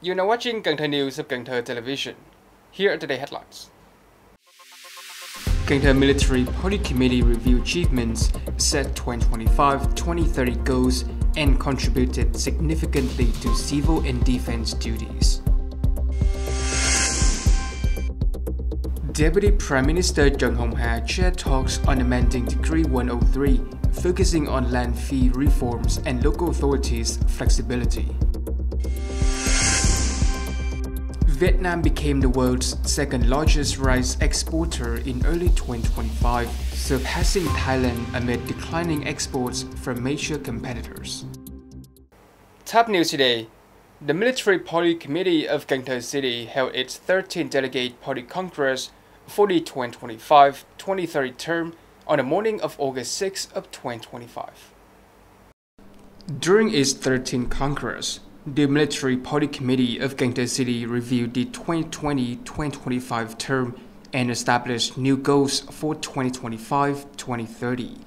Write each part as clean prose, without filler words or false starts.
You're now watching Cần Thơ News of Cần Thơ Television. Here are today's headlines. Cần Thơ Military Policy Committee review achievements, set 2025-2030 goals, and contributed significantly to civil and defense duties. Deputy Prime Minister Trần Hồng Hà chaired talks on amending Decree 103, focusing on land fee reforms and local authorities' flexibility. Vietnam became the world's second largest rice exporter in early 2025, surpassing Thailand amid declining exports from major competitors. Top news today. The Military Policy Committee of Cần Thơ City held its 13th Delegate Party Congress for the 2025-2030 term on the morning of August 6 of 2025. During its 13th Congress, the Military Policy Committee of Cần Thơ City reviewed the 2020-2025 term and established new goals for 2025-2030.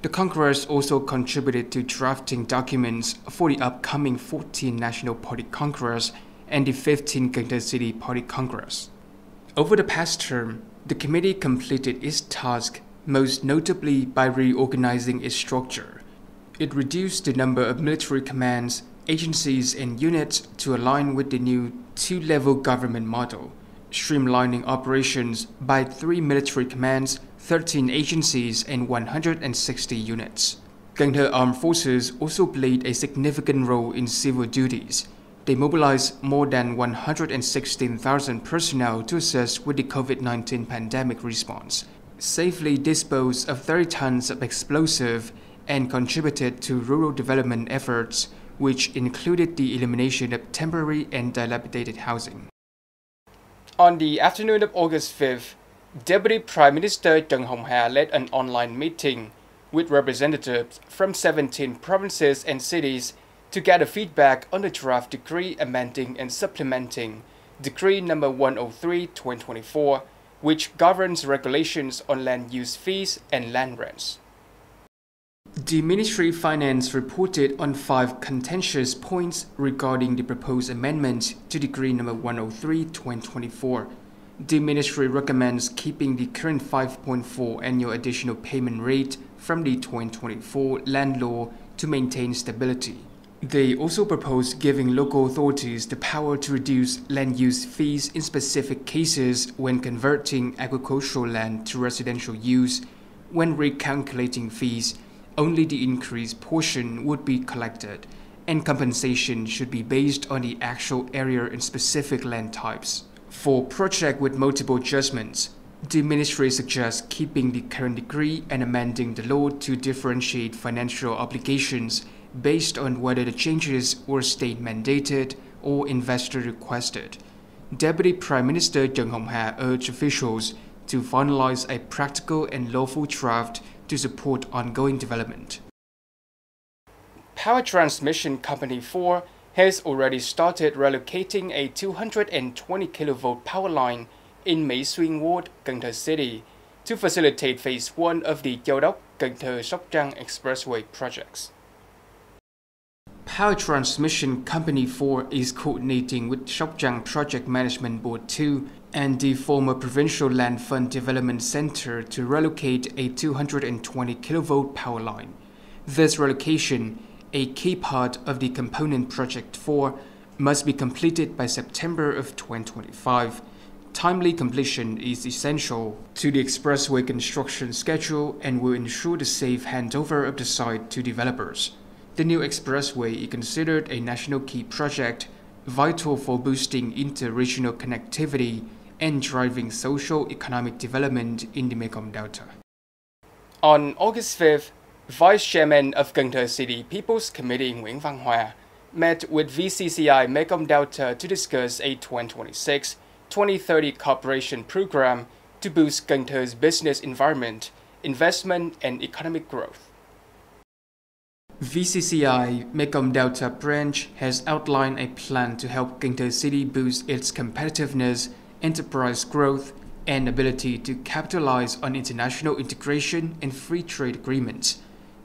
The Congress also contributed to drafting documents for the upcoming 14th National Party Congress and the 15th Cần Thơ City Party Congress. Over the past term, the committee completed its task, most notably by reorganizing its structure. It reduced the number of military commands, agencies and units to align with the new two-level government model, streamlining operations by 3 military commands, 13 agencies and 160 units. Cần Thơ Armed Forces also played a significant role in civil duties. They mobilized more than 116,000 personnel to assist with the COVID-19 pandemic response, safely disposed of 30 tons of explosive, and contributed to rural development efforts, which included the elimination of temporary and dilapidated housing. On the afternoon of August 5th, Deputy Prime Minister Trần Hồng Hà led an online meeting with representatives from 17 provinces and cities to gather feedback on the draft decree amending and supplementing Decree No. 103/2024, which governs regulations on land use fees and land rents. The Ministry of Finance reported on 5 contentious points regarding the proposed amendment to Decree No. 103/2024. The Ministry recommends keeping the current 5.4 annual additional payment rate from the 2024 land law to maintain stability. They also propose giving local authorities the power to reduce land use fees in specific cases when converting agricultural land to residential use. When recalculating fees, only the increased portion would be collected, and compensation should be based on the actual area and specific land types. For projects with multiple adjustments, the Ministry suggests keeping the current decree and amending the law to differentiate financial obligations based on whether the changes were state-mandated or investor-requested. Deputy Prime Minister Trần Hồng Hà urged officials to finalize a practical and lawful draft to support ongoing development. Power Transmission Company 4 has already started relocating a 220 kV power line in Mỹ Xuyên Ward, Cần Thơ City, to facilitate Phase 1 of the Châu Đốc - Cần Thơ - Sóc Trăng Expressway projects. Power Transmission Company 4 is coordinating with Sóc Trăng Project Management Board 2 and the former Provincial Land Fund Development Center to relocate a 220 kV power line. This relocation, a key part of the component Project 4, must be completed by September of 2025. Timely completion is essential to the expressway construction schedule and will ensure the safe handover of the site to developers. The new expressway is considered a national key project, vital for boosting inter-regional connectivity and driving social-economic development in the Mekong Delta. On August 5th, Vice Chairman of Cần Thơ City People's Committee Nguyễn Văn Hòa met with VCCI Mekong Delta to discuss a 2026-2030 cooperation program to boost Cần Thö's business environment, investment and economic growth. VCCI Mekong Delta branch has outlined a plan to help Cần Thơ City boost its competitiveness, enterprise growth, and ability to capitalize on international integration and free trade agreements.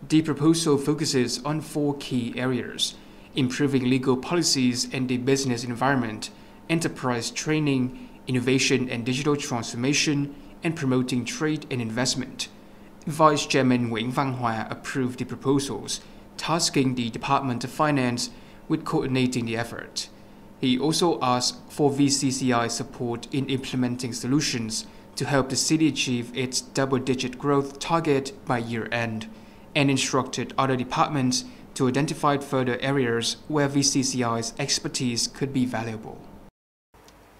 The proposal focuses on 4 key areas: improving legal policies and the business environment, enterprise training, innovation and digital transformation, and promoting trade and investment. Vice Chairman Nguyễn Văn Hòa approved the proposals, tasking the Department of Finance with coordinating the effort. He also asked for VCCI support in implementing solutions to help the city achieve its double-digit growth target by year-end, and instructed other departments to identify further areas where VCCI's expertise could be valuable.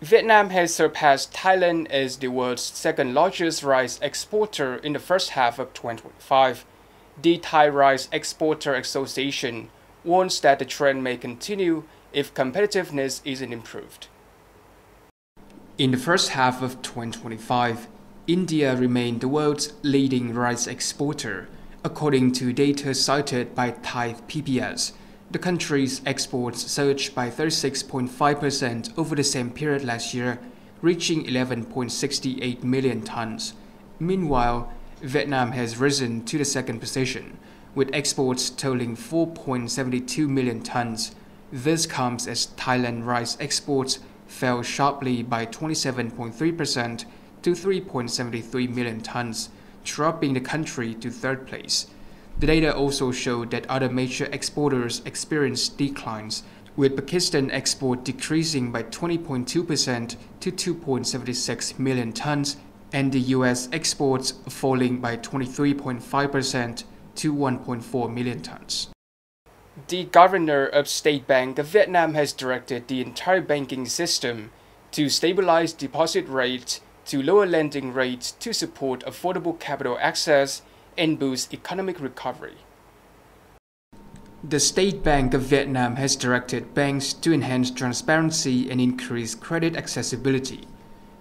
Vietnam has surpassed Thailand as the world's second-largest rice exporter in the first half of 2025. The Thai Rice Exporter Association warns that the trend may continue if competitiveness isn't improved. In the first half of 2025, India remained the world's leading rice exporter, according to data cited by Thai PBS. The country's exports surged by 36.5% over the same period last year, reaching 11.68 million tons. Meanwhile, Vietnam has risen to the second position, with exports totaling 4.72 million tons. This comes as Thailand rice exports fell sharply by 27.3% to 3.73 million tons, dropping the country to third place. The data also showed that other major exporters experienced declines, with Pakistan export decreasing by 20.2% to 2.76 million tons, and the US exports falling by 23.5% to 1.4 million tons. The governor of State Bank of Vietnam has directed the entire banking system to stabilize deposit rates, to lower lending rates to support affordable capital access and boost economic recovery. The State Bank of Vietnam has directed banks to enhance transparency and increase credit accessibility.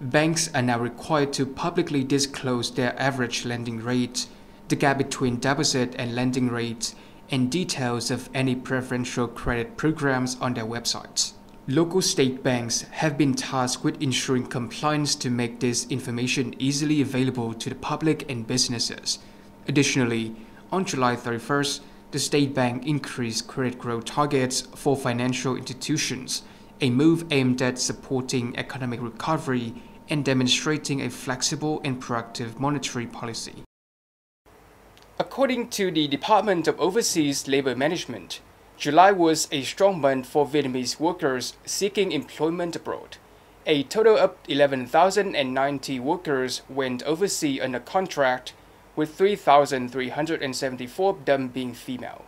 Banks are now required to publicly disclose their average lending rates, the gap between deposit and lending rates, and details of any preferential credit programs on their websites. Local state banks have been tasked with ensuring compliance to make this information easily available to the public and businesses. Additionally, on July 31st, the State Bank increased credit growth targets for financial institutions, a move aimed at supporting economic recovery and demonstrating a flexible and proactive monetary policy. According to the Department of Overseas Labor Management, July was a strong month for Vietnamese workers seeking employment abroad. A total of 11,090 workers went overseas under contract, with 3,374 of them being female.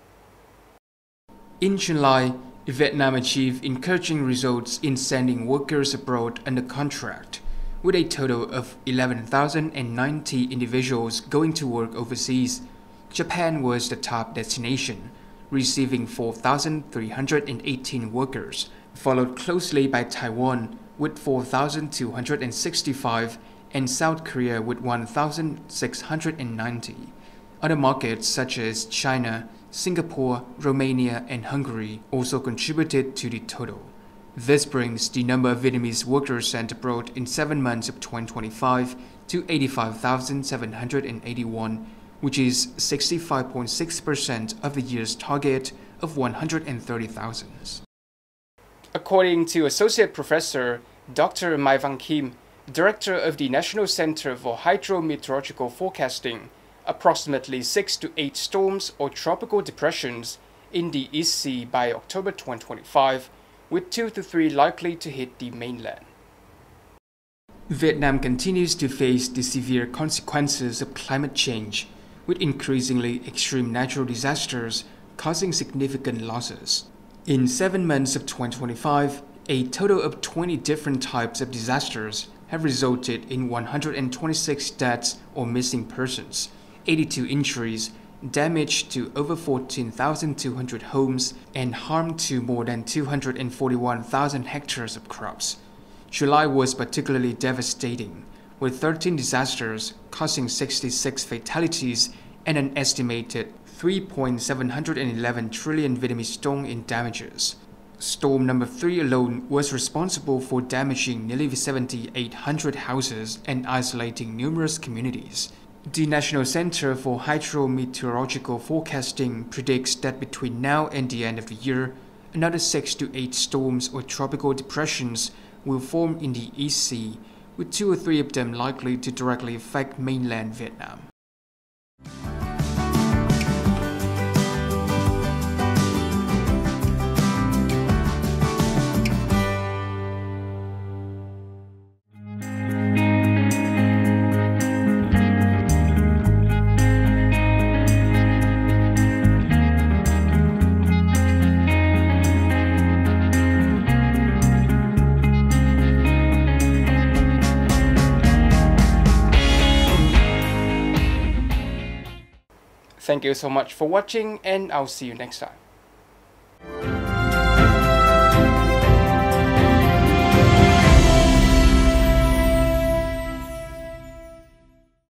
In July, Vietnam achieved encouraging results in sending workers abroad under contract, with a total of 11,090 individuals going to work overseas. Japan was the top destination, receiving 4,318 workers, followed closely by Taiwan with 4,265 and South Korea with 1,690. Other markets such as China, Singapore, Romania, and Hungary also contributed to the total. This brings the number of Vietnamese workers sent abroad in 7 months of 2025 to 85,781, which is 65.6% of the year's target of 130,000. According to Associate Professor Dr. Mai Văn Kim, Director of the National Center for Hydrometeorological Forecasting, approximately 6 to 8 storms or tropical depressions in the East Sea by October 2025, with 2 to 3 likely to hit the mainland. Vietnam continues to face the severe consequences of climate change, with increasingly extreme natural disasters causing significant losses. In 7 months of 2025, a total of 20 different types of disasters have resulted in 126 deaths or missing persons, 82 injuries, damage to over 14,200 homes, and harm to more than 241,000 hectares of crops. July was particularly devastating, with 13 disasters causing 66 fatalities and an estimated 3.711 trillion Vietnamese dong in damages. Storm number 3 alone was responsible for damaging nearly 7,800 houses and isolating numerous communities. The National Center for Hydrometeorological Forecasting predicts that between now and the end of the year, Another 6 to 8 storms or tropical depressions will form in the East Sea, with 2 or 3 of them likely to directly affect mainland Vietnam. Thank you so much for watching, and I'll see you next time.